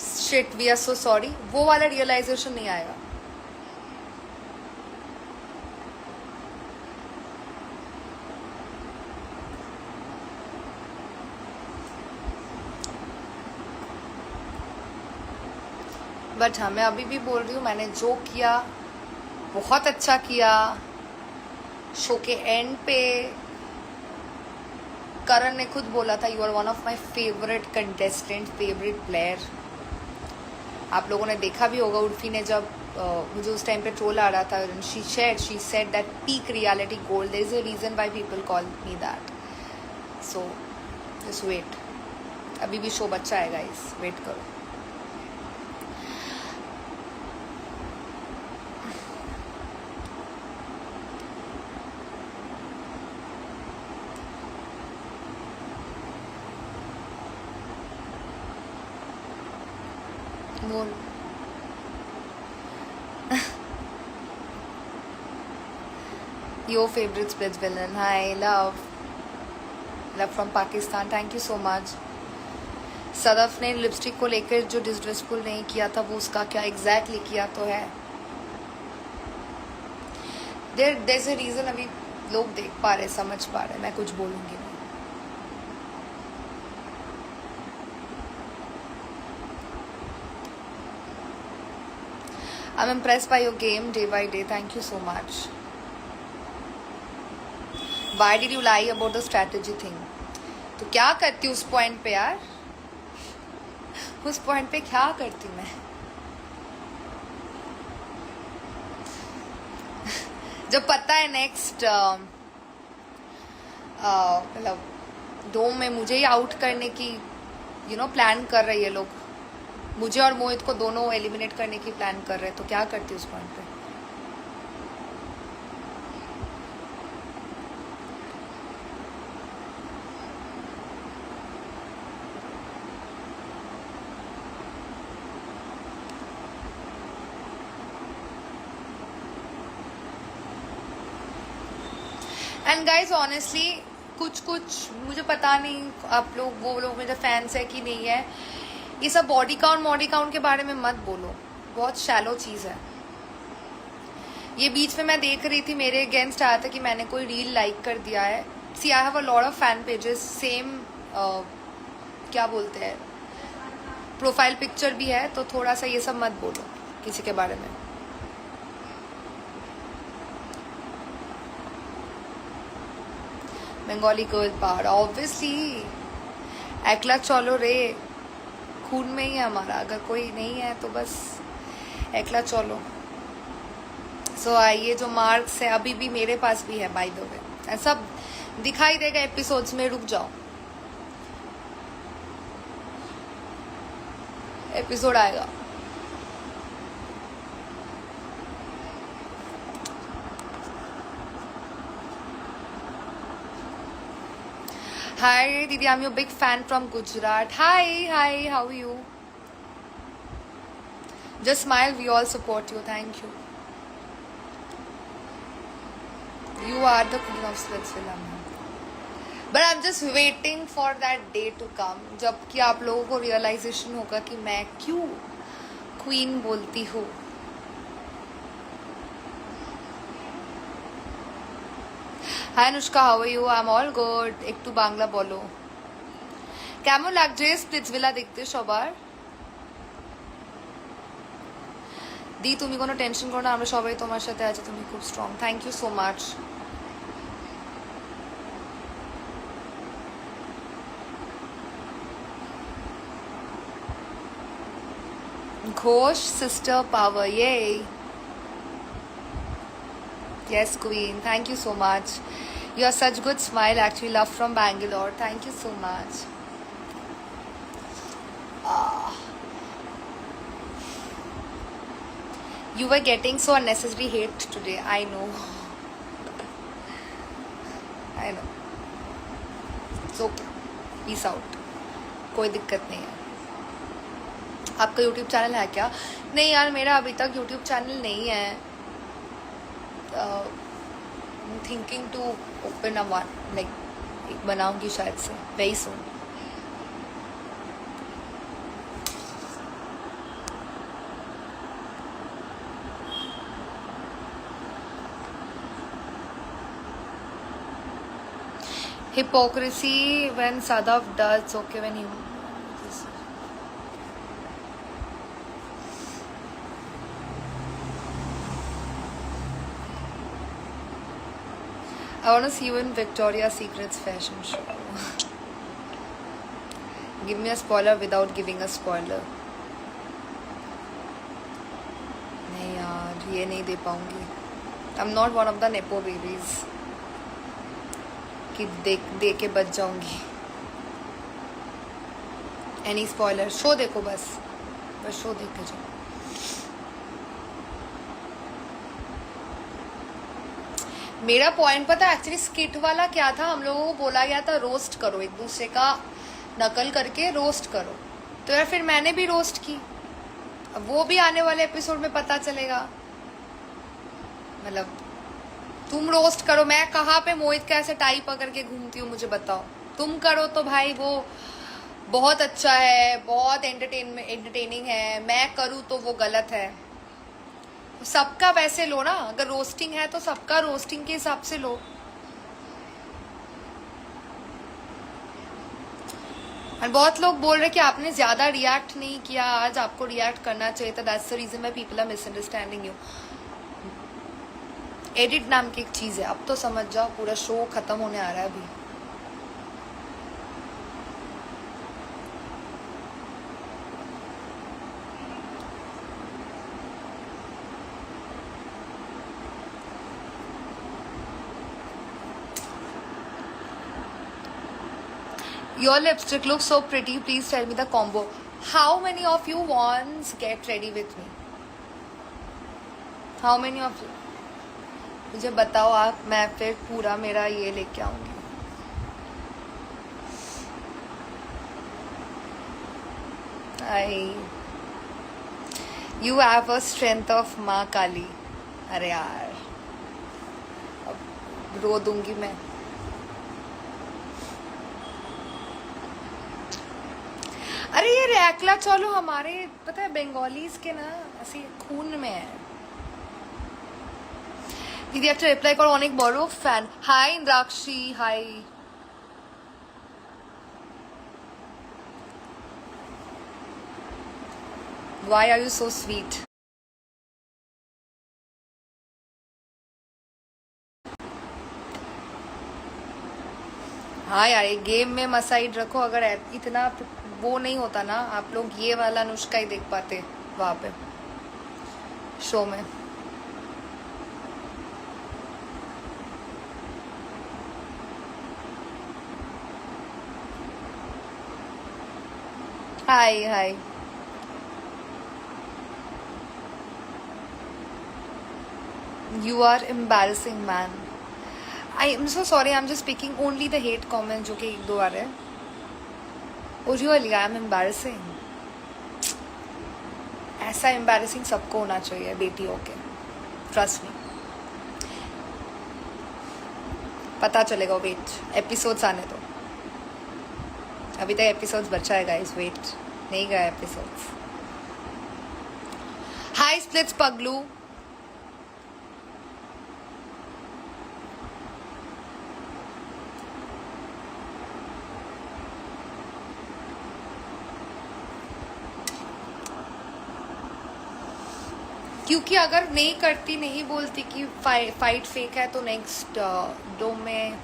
shit we are so sorry, वो वाला रियलाइजेशन नहीं आएगा. बट हाँ, मैं अभी भी बोल रही हूँ, मैंने जो किया बहुत अच्छा किया. शो के एंड पे करण ने खुद बोला था, you are one of my favourite contestant, favourite player. आप लोगों ने देखा भी होगा, उर्फी ने जब मुझे उस टाइम पे ट्रोल आ रहा था, she said that peak reality gold, there is a reason why people call me that. So just wait, अभी भी शो बच्चा है गाइस, वेट करो. बोल. Your favorite split villain. Hi, love from Pakistan. Thank you so much. Sadaf ने lipstick को लेकर जो डिसरेस्पेक्टफुल नहीं किया था, वो उसका क्या एग्जैक्टली किया तो है. there's a reason. अभी लोग देख पा रहे, समझ पा रहे, मैं कुछ बोलूंगी नहीं. I'm impressed by your game day by day. Thank you so much. Why did you lie about the strategy thing? तो क्या करती उस पॉइंट पे यार, उस पॉइंट पे क्या करती मैं. जब पता है नेक्स्ट मतलब डोम में मुझे ही आउट करने की प्लान कर रही है लोग, मुझे और मोहित को दोनों एलिमिनेट करने की प्लान कर रहे हैं, तो क्या करती उस पॉइंट पे. एंड गाइज ऑनेस्टली कुछ मुझे पता नहीं, आप लोग वो लोग मेरे फैंस है कि नहीं है, ये सब बॉडी काउंट के बारे में मत बोलो, बहुत शैलो चीज है ये. बीच में मैं देख रही थी, मेरे अगेंस्ट आया था कि मैंने कोई रील लाइक कर दिया है. See I have a lot of fan pages, same क्या बोलते हैं, प्रोफाइल पिक्चर भी है, तो थोड़ा सा ये सब मत बोलो किसी के बारे में. बंगाली गर्ल पावर ऑब्वियसली, एकला चलो रे, खून में ही है हमारा. अगर कोई नहीं है तो बस एकला चलो. सो ये जो मार्क्स है अभी भी मेरे पास भी है बाय द वे, सब दिखाई देगा एपिसोड्स में. रुक जाओ, एपिसोड आएगा. Hi Didi, I'm your big fan from Gujarat. Hi, how are you? Just smile, we all support you. Thank you. You are the queen of Splitsvilla. But I'm just waiting for that day to come, जब कि आप लोगों को realization होगा कि मैं क्यों queen बोलती हूँ. Hi Anushka, how are you? I'm all good. একটু বাংলা বলো. কেমন লাগছে স্প্লিটসভিলা দেখতে সবার? দি তুমি কোনো টেনশন করো না, আমরা সবাই তোমার সাথে আছি, তুমি খুব strong. Thank you so much. Ghosh sister power, yay. Yes, Queen. Thank you so much. You are such good smile. Actually, love from Bangalore. Thank you so much. You were getting so unnecessary hate today. I know. I know. So peace out. कोई दिक्कत नहीं है. आपका YouTube channel है क्या? नहीं यार, मेरा अभी तक YouTube चैनल नहीं है. I'm thinking to open a one, like एक बनाऊंगी शायद से very soon. Hypocrisy when Sadaf does okay when he. I want to see you in Victoria's Secret's fashion show. Give me a spoiler without giving a spoiler. नहीं यार, ये नहीं दे पाऊंगी. I'm not one of the nepo babies. कि दे के बच जाऊंगी. Any spoiler? Show देखो बस शो देख के जाओ. मेरा पॉइंट पता है एक्चुअली स्किट वाला क्या था, हम लोगों को बोला गया था रोस्ट करो, एक दूसरे का नकल करके रोस्ट करो. तो यार फिर मैंने भी रोस्ट की. अब वो भी आने वाले एपिसोड में पता चलेगा. मतलब तुम रोस्ट करो, मैं कहाँ पे मोहित का ऐसे टाई पकड़ के घूमती हूँ मुझे बताओ. तुम करो तो भाई वो बहुत अच्छा है, बहुत एंटरटेनिंग है. मैं करूँ तो वो गलत है. सबका वैसे लो ना, अगर रोस्टिंग है तो सबका रोस्टिंग के हिसाब से लो. और बहुत लोग बोल रहे कि आपने ज्यादा रिएक्ट नहीं किया आज, आपको रिएक्ट करना चाहिए था. That's the reason why people are misunderstanding you. Edit नाम की एक चीज है, अब तो समझ जाओ. पूरा शो खत्म होने आ रहा है अभी. Your lipstick looks so pretty. Please tell me the combo. How many of you wants get ready with me? How many of you? मुझे बताओ आप, मैं फिर पूरा मेरा ये लेके आऊंगी. You have a strength of माँ काली. अरे यार, अब रो दूंगी मैं. अरे ये रैकला चलो हमारे पता है बंगालीज के ना ऐसे खून में है. दीदी একটা রিপ্লাই করো, অনেক বড় fan. Hi Indrakshi, hi. Why are you so sweet? हाँ यार, ये गेम में मसाइड रखो. अगर इतना वो नहीं होता ना, आप लोग ये वाला नुस्खा ही देख पाते वहां पे शो में. हाय हाय. You are embarrassing man. I am so sorry. I'm just speaking only the hate comments जो कि एक दो आ रहे हैं. Oh really, I am embarrassing. ऐसा embarrassing सबको होना चाहिए बेटियों के. Trust me. पता चलेगा. वेट, एपिसोड्स आने दो. अभी तक एपिसोड्स बचा है गाइस. वेट, नहीं गया एपिसोड्स. हाय स्प्लिट्स पगलू. क्योंकि अगर नहीं करती, नहीं बोलती कि फाइट फेक है, तो नेक्स्ट डो में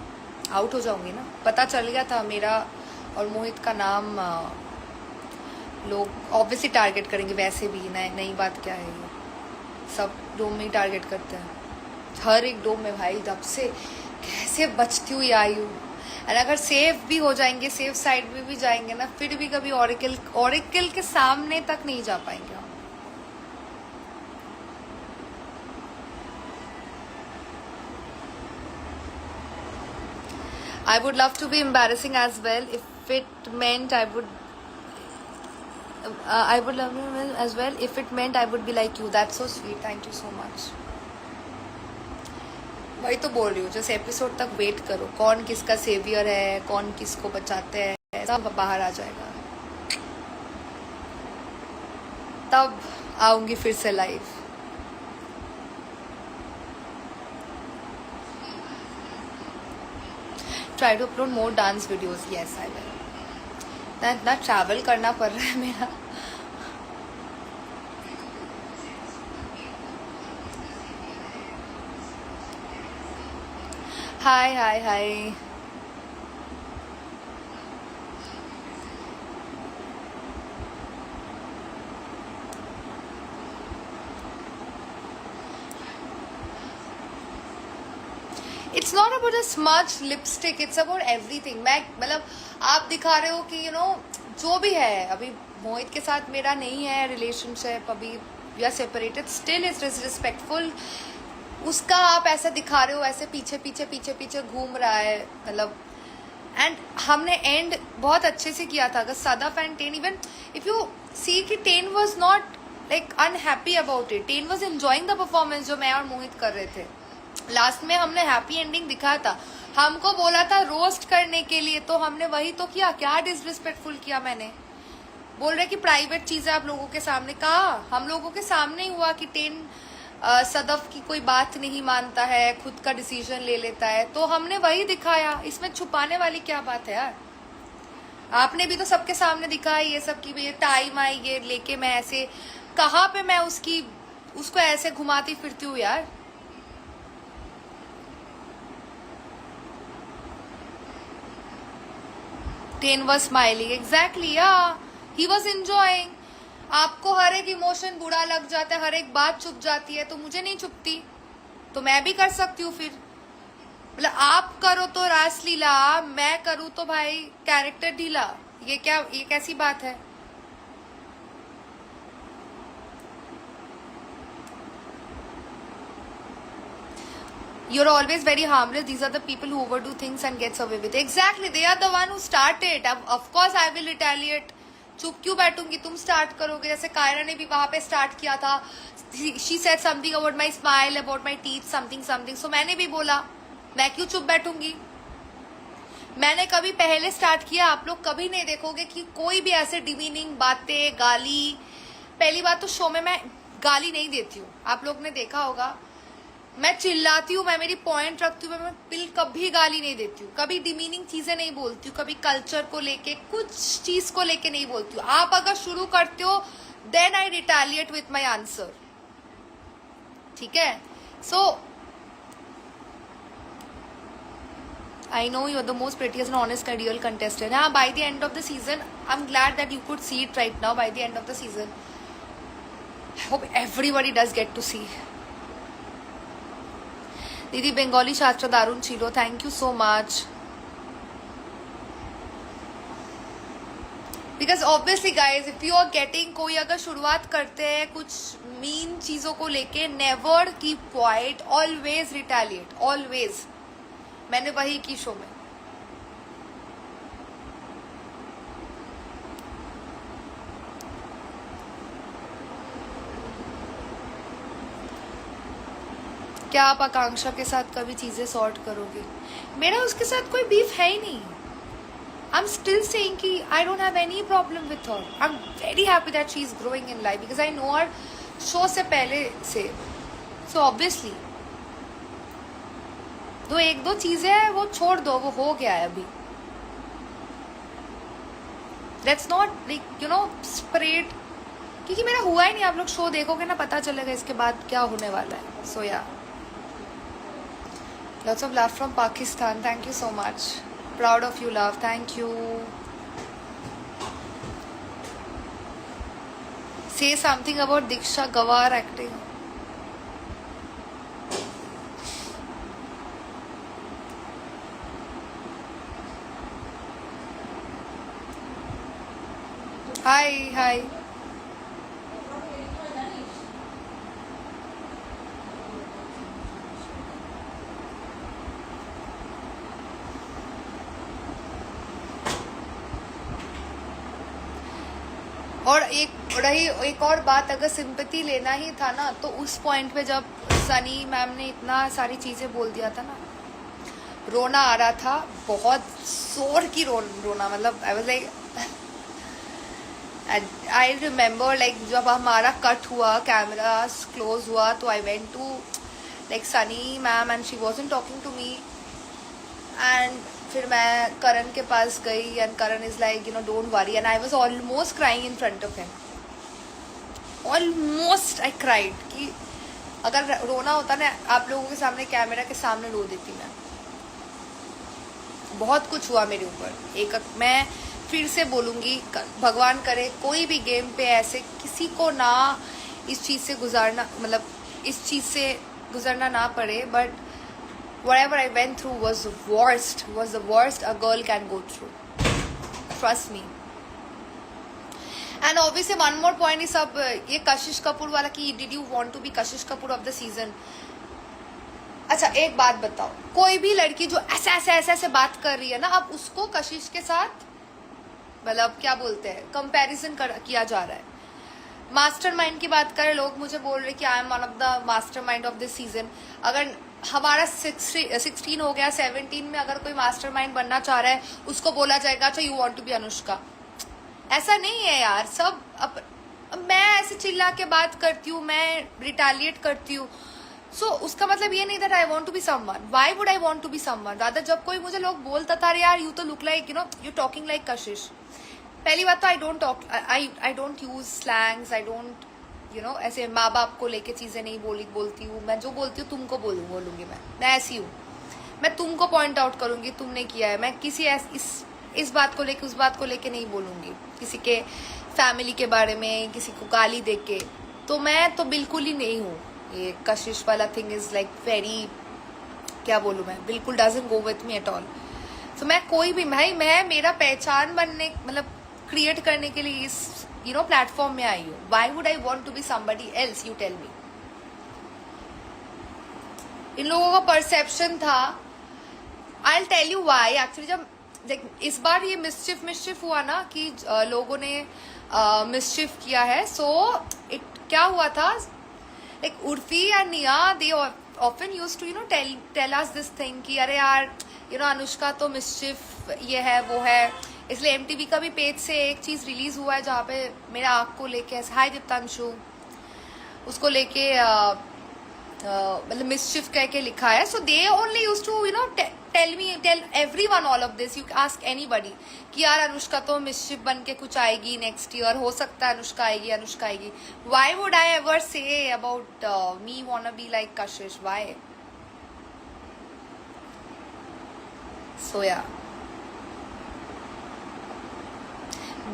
आउट हो जाऊंगी ना. पता चल गया था मेरा और मोहित का नाम लोग ऑब्वियसली टारगेट करेंगे. वैसे भी नई बात क्या है, ये सब डोम में ही टारगेट करते हैं. हर एक डोम में भाई जब से कैसे बचती हुई आई हूँ. और अगर सेफ भी हो जाएंगे, सेफ साइड में भी जाएंगे ना, फिर भी कभी ऑरिकल के सामने तक नहीं जा पाएंगे हम. I would love to be embarrassing as well. If it meant I would love you as well. If it meant I would be like you. That's so sweet. Thank you so much. वही तो बोल रही हूँ, जैसे episode तक wait करो, कौन किसका सेवियर है, कौन किसको बचाते हैं, सब बाहर आ जाएगा, तब आऊंगी फिर से live. Try to upload more dance videos. Yes I will. इतना ट्रैवल करना पड़ रहा है मेरा. Hi hi hi. It's not about a smudge lipstick, it's about everything. मैं मतलब आप दिखा रहे हो कि जो भी है, अभी मोहित के साथ मेरा नहीं है रिलेशनशिप, अभी we are separated, still is disrespectful. उसका आप ऐसा दिखा रहे हो, ऐसे पीछे पीछे पीछे पीछे घूम रहा है, मतलब. एंड हमने एंड बहुत अच्छे से किया था. अगर Sadaf and Ten, even if you see कि Ten was not like unhappy about it. Ten was enjoying the performance जो मैं और मोहित कर रहे थे. लास्ट में हमने हैप्पी एंडिंग दिखाया था. हमको बोला था रोस्ट करने के लिए, तो हमने वही तो किया. क्या डिसरिस्पेक्टफुल किया मैंने? बोल रहे कि प्राइवेट चीजें आप लोगों के सामने. कहा हम लोगों के सामने ही हुआ कि टेन सदफ की कोई बात नहीं मानता है, खुद का डिसीजन ले लेता है, तो हमने वही दिखाया. इसमें छुपाने वाली क्या बात है यार? आपने भी तो सबके सामने दिखाया ये सब की ये टाइम आई, ये लेके मैं ऐसे, कहाँ पे मैं उसको ऐसे घुमाती फिरती हूँ यार. Ten was smiling. एग्जैक्टली, या ही वॉज एंजॉइंग. आपको हर एक इमोशन बुरा लग जाता है, हर एक बात चुप जाती है, तो मुझे नहीं चुपती, तो मैं भी कर सकती हूँ फिर. मतलब आप करो तो रासलीला, मैं करूँ तो भाई कैरेक्टर ढीला. ये कैसी बात है? You're always very harmless. These are the people who overdo things and gets away with it. Exactly, they are the one who started. Of course I will retaliate. चुप क्यों बैठूंगी? तुम स्टार्ट करोगे. जैसे कायरा ने भी वहां पे स्टार्ट किया था. She said something about my smile, about my teeth, something something. So मैंने भी बोला. मैं क्यों चुप बैठूंगी? मैंने कभी पहले स्टार्ट किया. आप लोग कभी नहीं देखोगे कि कोई भी ऐसे डिमीनिंग बातें, गाली. पहली बात तो शो में मैं गाली नहीं देती हूँ, आप लोग ने देखा होगा. मैं चिल्लाती हूँ, मैं मेरी पॉइंट रखती हूँ, मैं कभी गाली नहीं देती हूँ, कभी डिमीनिंग चीजें नहीं बोलती हूँ, कभी कल्चर को लेके कुछ चीज को लेके नहीं बोलती हूँ. आप अगर शुरू करते हो then I retaliate with my answer. ठीक है? So I know you are the most prettiest and honest and real contestant. हाँ, by the end of the season I am glad that you could see it right now. By the end of the season I hope everybody does get to see. दीदी बंगाली शास्त्र दारुण छिलो. Thank you so much. Because obviously guys, if you are getting, कोई अगर शुरुआत करते हैं कुछ मीन चीजों को लेके, never keep quiet, always retaliate, always. मैंने वही की शो में. क्या आप आकांक्षा के साथ कभी चीजें सॉर्ट करोगे? मेरा उसके साथ कोई बीफ है ही नहीं. आई एम स्टिल सेइंग कि I don't have any problem with her. I am very happy that she is growing in life because I know her show से पहले से. सो ऑब्वियसली एक दो चीजें हैं वो छोड़ दो, वो हो गया है अभी. लेट्स नॉट लाइक स्प्रेड, क्योंकि मेरा हुआ ही नहीं. आप लोग शो देखोगे ना, पता चलेगा इसके बाद क्या होने वाला है. सो या, lots of love from Pakistan. Thank you so much. Proud of you, love. Thank you. Say something about Diksha Gawar acting. Hi. और एक और बात, अगर सिंपैथी लेना ही था ना, तो उस पॉइंट पे जब सनी मैम ने इतना सारी चीजें बोल दिया था ना, रोना आ रहा था, बहुत जोर की रोना, मतलब I was like, I remember like जब हमारा कट हुआ, कैमरा क्लोज हुआ, तो I went to like Sunny ma'am and she wasn't talking to me, and फिर मैं करण के पास गई and Karan is like you know don't worry, and I was almost crying in front of him, almost I cried, कि अगर रोना होता ना आप लोगों के सामने, कैमरा के सामने रो देती मैं। बहुत कुछ हुआ मेरे ऊपर। मैं फिर से बोलूँगी, भगवान करे कोई भी गेम पे ऐसे किसी को ना इस चीज़ से गुजारना, मतलब इस चीज़ से गुजरना ना पड़े, but whatever I went through was the worst a girl can go through. Trust me. And obviously one more point is अब ये कशिश कपूर वाला कि did you want to be Kashish Kapoor of the season? अच्छा एक बात बताओ, कोई भी लड़की जो ऐसे बात कर रही है ना, अब उसको कशिश के साथ मतलब क्या बोलते हैं, कंपैरिजन किया जा रहा है। मास्टरमाइंड की बात करें, लोग मुझे बोल रहे कि I am one of the mastermind of this season. अगर हमारा 16 हो गया, 17 में अगर कोई मास्टरमाइंड बनना चाह रहा है, उसको बोला जाएगा अच्छा you want to be Anushka. ऐसा नहीं है यार, सब मैं ऐसे चिल्ला के बात करती हूँ, मैं रिटेलिएट करती हूँ, सो उसका मतलब ये नहीं that I want to be someone. Why would I want to be someone? Rather जब कोई मुझे लोग बोलता था यार यू तो look like you know you talking like Kashish, पहली बात तो I don't use slangs, I don't you know ऐसे माँ बाप को लेके चीजें नहीं बोलती हूँ। मैं जो बोलती हूँ तुमको बोलूंगी, मैं ऐसी हूँ, मैं तुमको पॉइंट आउट करूंगी तुमने किया है। मैं किसी इस बात को लेके उस बात को लेके नहीं बोलूंगी, किसी के फैमिली के बारे में, किसी को गाली दे के, तो मैं तो बिल्कुल ही नहीं हूँ। ये कशिश वाला थिंग इज लाइक वेरी, क्या बोलूँ मैं, बिल्कुल doesn't go with me at all. तो मैं कोई भी मैं मेरा पहचान बनने मतलब क्रिएट करने के लिए इस यू नो प्लेटफॉर्म में आई हूँ। Why would I want to be somebody else, you tell me. इन लोगों का परसेप्शन था, I tell you why actually. जब इस बार ये मिस्चिफ हुआ ना कि लोगों ने मिस्चिफ किया है, सो इट क्या हुआ था, like Urfi and Nia they often used to you know tell us this thing कि अरे यार यू नो अनुष्का तो मिस्चिफ ये है वो है। इसलिए एमटीवी का भी पेज से एक चीज रिलीज हुआ है जहाँ पे मेरा आँख को लेके, हाय दीप्तांशु, उसको लेके मतलब मिसचिफ कह के लिखा है। So they only used to you know tell everyone all of this, you ask anybody कि यार अनुष्का तो मिसचिफ बन के कुछ आएगी नेक्स्ट ईयर, हो सकता है अनुष्का आएगी। Why would I ever say about me वांना be like Kashish, why? सो या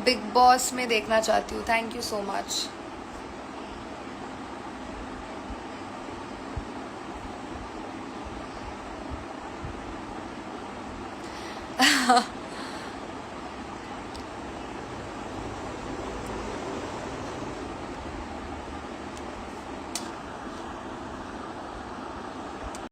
बिग बॉस में देखना चाहती हूँ, थैंक यू सो मच।